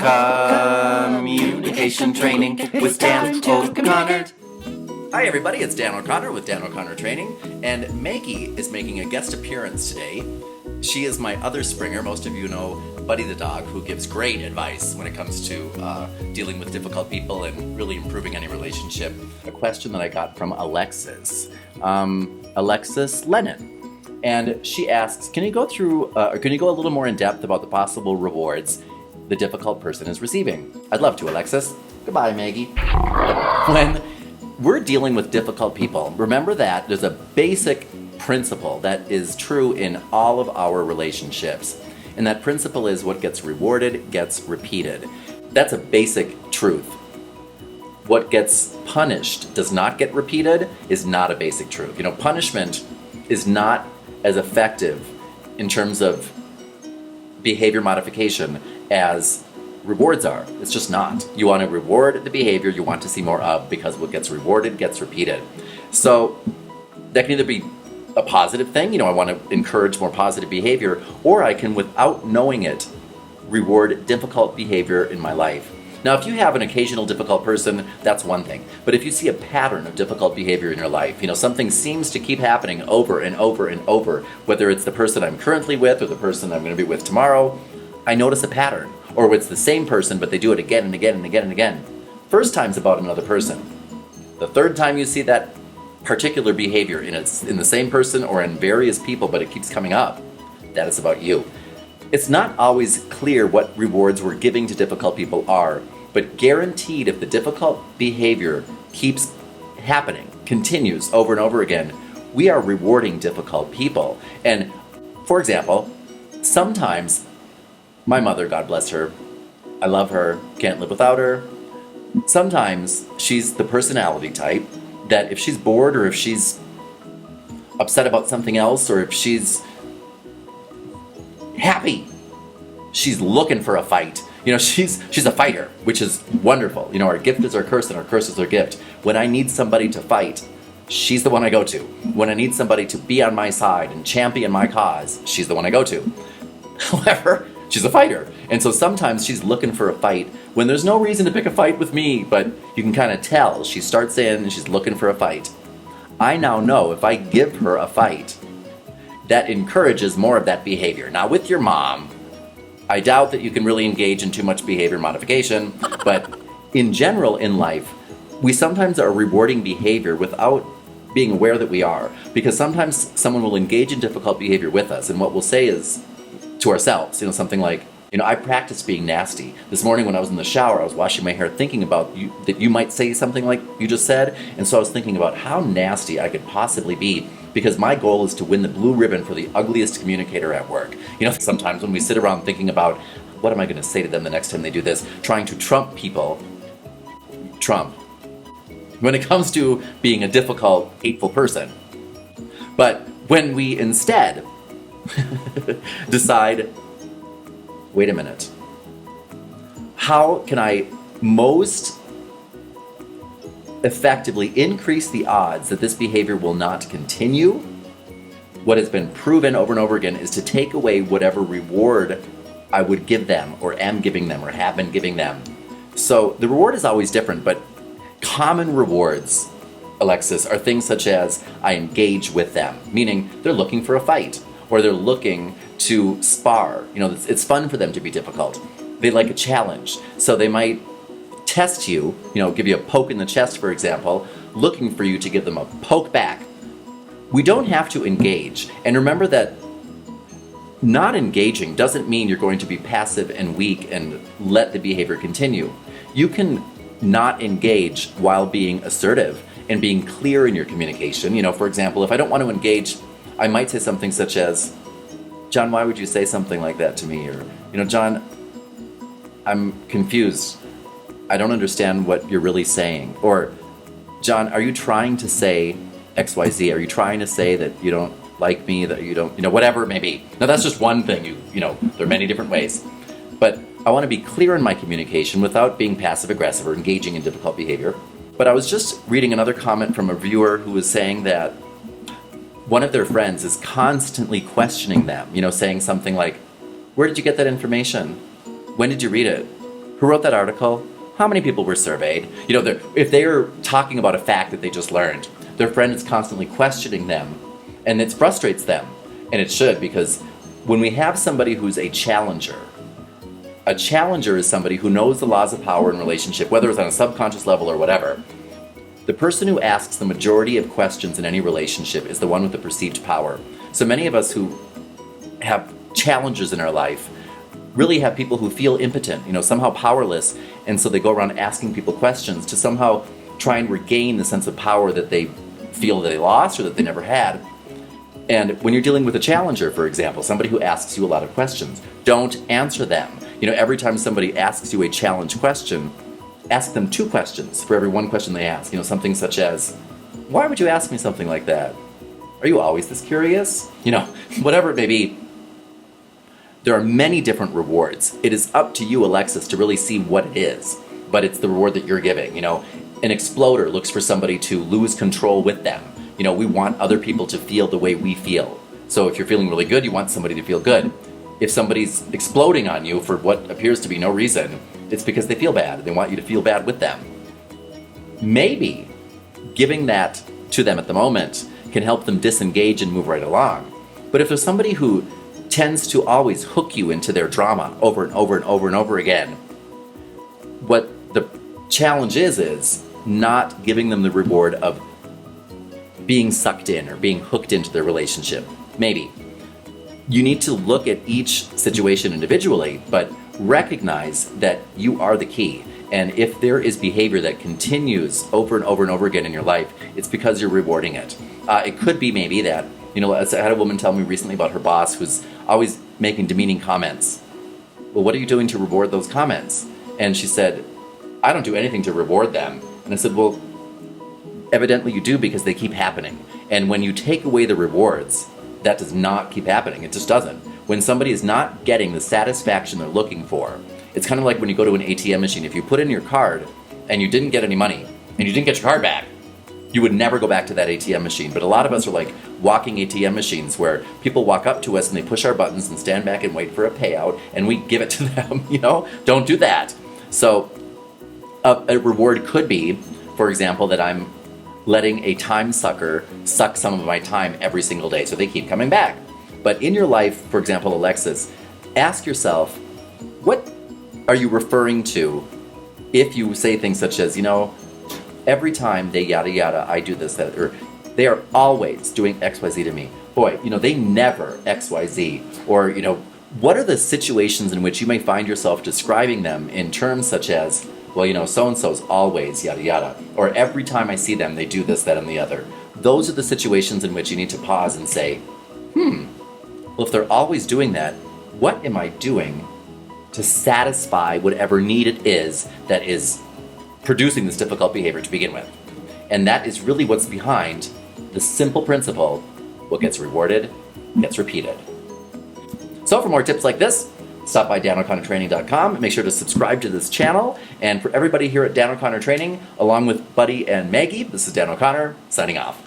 Communication training with Dan O'Connor. Hi everybody, it's Dan O'Connor with Dan O'Connor Training, and Maggie is making a guest appearance today. She is my other Springer. Most of you know Buddy the dog, who gives great advice when it comes to dealing with difficult people and really improving any relationship. A question that I got from Alexis Lennon. And she asks, can you go a little more in depth about the possible rewards the difficult person is receiving? I'd love to, Alexis. Goodbye, Maggie. When we're dealing with difficult people, remember that there's a basic principle that is true in all of our relationships. And that principle is what gets rewarded gets repeated. That's a basic truth. What gets punished does not get repeated is not a basic truth. Punishment is not as effective in terms of behavior modification as rewards are. It's just not. You want to reward the behavior you want to see more of, because what gets rewarded gets repeated. So that can either be a positive thing, I want to encourage more positive behavior, or I can, without knowing it, reward difficult behavior in my life. Now, if you have an occasional difficult person, that's one thing. But if you see a pattern of difficult behavior in your life, something seems to keep happening over and over and over, whether it's the person I'm currently with or the person I'm going to be with tomorrow, I notice a pattern. Or it's the same person, but they do it again and again and again and again. First time's about another person. The third time you see that particular behavior in the same person or in various people, but it keeps coming up, that is about you. It's not always clear what rewards we're giving to difficult people are, but guaranteed, if the difficult behavior keeps happening, continues over and over again, we are rewarding difficult people. And for example, sometimes my mother, God bless her, I love her, can't live without her. Sometimes she's the personality type that if she's bored, or if she's upset about something else, or if she's happy, she's looking for a fight. She's a fighter, which is wonderful. Our gift is our curse and our curse is our gift. When I need somebody to fight, she's the one I go to. When I need somebody to be on my side and champion my cause, she's the one I go to. However, she's a fighter. And so sometimes she's looking for a fight when there's no reason to pick a fight with me, but you can kind of tell she starts in and she's looking for a fight. I now know if I give her a fight, that encourages more of that behavior. Now, with your mom, I doubt that you can really engage in too much behavior modification, but in general in life, we sometimes are rewarding behavior without being aware that we are, because sometimes someone will engage in difficult behavior with us, and what we'll say is to ourselves, something like, I practice being nasty. This morning when I was in the shower, I was washing my hair thinking about that you might say something like you just said, and so I was thinking about how nasty I could possibly be, because my goal is to win the blue ribbon for the ugliest communicator at work. Sometimes when we sit around thinking about, what am I going to say to them the next time they do this, trying to trump people, when it comes to being a difficult, hateful person. But when we instead decide, wait a minute, how can I most effectively increase the odds that this behavior will not continue? What has been proven over and over again is to take away whatever reward I would give them, or am giving them, or have been giving them. So the reward is always different, but common rewards, Alexis, are things such as I engage with them, meaning they're looking for a fight, or they're looking to spar. It's fun for them to be difficult. They like a challenge, so they might test you, give you a poke in the chest, for example, looking for you to give them a poke back. We don't have to engage. And remember that not engaging doesn't mean you're going to be passive and weak and let the behavior continue. You can not engage while being assertive and being clear in your communication. For example, if I don't want to engage, I might say something such as, John, why would you say something like that to me? Or, John, I'm confused. I don't understand what you're really saying. Or, John, are you trying to say XYZ? Are you trying to say that you don't like me, that you don't, whatever it may be? Now, that's just one thing. There are many different ways. But I want to be clear in my communication without being passive-aggressive or engaging in difficult behavior. But I was just reading another comment from a viewer who was saying that one of their friends is constantly questioning them, saying something like, where did you get that information? When did you read it? Who wrote that article? How many people were surveyed? If they're talking about a fact that they just learned, their friend is constantly questioning them, and it frustrates them. And it should, because when we have somebody who's a challenger is somebody who knows the laws of power in relationship, whether it's on a subconscious level or whatever. The person who asks the majority of questions in any relationship is the one with the perceived power. So many of us who have challengers in our life really have people who feel impotent, somehow powerless, and so they go around asking people questions to somehow try and regain the sense of power that they feel that they lost or that they never had. And when you're dealing with a challenger, for example, somebody who asks you a lot of questions, don't answer them. Every time somebody asks you a challenge question, ask them 2 questions for every 1 question they ask. Something such as, why would you ask me something like that? Are you always this curious? Whatever it may be. There are many different rewards. It is up to you, Alexis, to really see what it is, but it's the reward that you're giving. An exploder looks for somebody to lose control with them. We want other people to feel the way we feel. So if you're feeling really good, you want somebody to feel good. If somebody's exploding on you for what appears to be no reason, it's because they feel bad. They want you to feel bad with them. Maybe giving that to them at the moment can help them disengage and move right along. But if there's somebody who tends to always hook you into their drama over and over and over and over again, what the challenge is not giving them the reward of being sucked in or being hooked into their relationship. Maybe. You need to look at each situation individually, but recognize that you are the key. And if there is behavior that continues over and over and over again in your life, it's because you're rewarding it. It could be maybe that, I had a woman tell me recently about her boss who's always making demeaning comments. Well, what are you doing to reward those comments? And she said, I don't do anything to reward them. And I said, well, evidently you do, because they keep happening. And when you take away the rewards, that does not keep happening. It just doesn't. When somebody is not getting the satisfaction they're looking for, it's kind of like when you go to an ATM machine. If you put in your card and you didn't get any money and you didn't get your card back, you would never go back to that ATM machine. But a lot of us are like walking ATM machines where people walk up to us and they push our buttons and stand back and wait for a payout and we give it to them. Don't do that. So a reward could be, for example, that I'm letting a time sucker suck some of my time every single day, so they keep coming back. But in your life, for example, Alexis, ask yourself, what are you referring to if you say things such as, every time they yada yada, I do this, that, or they are always doing XYZ to me. Boy, they never XYZ. Or, what are the situations in which you may find yourself describing them in terms such as, well, so-and-so's always yada yada. Or every time I see them, they do this, that, and the other. Those are the situations in which you need to pause and say, well, if they're always doing that, what am I doing to satisfy whatever need it is that is producing this difficult behavior to begin with? And that is really what's behind the simple principle, what gets rewarded gets repeated. So for more tips like this, stop by DanO'ConnorTraining.com. Make sure to subscribe to this channel. And for everybody here at Dan O'Connor Training, along with Buddy and Maggie, this is Dan O'Connor, signing off.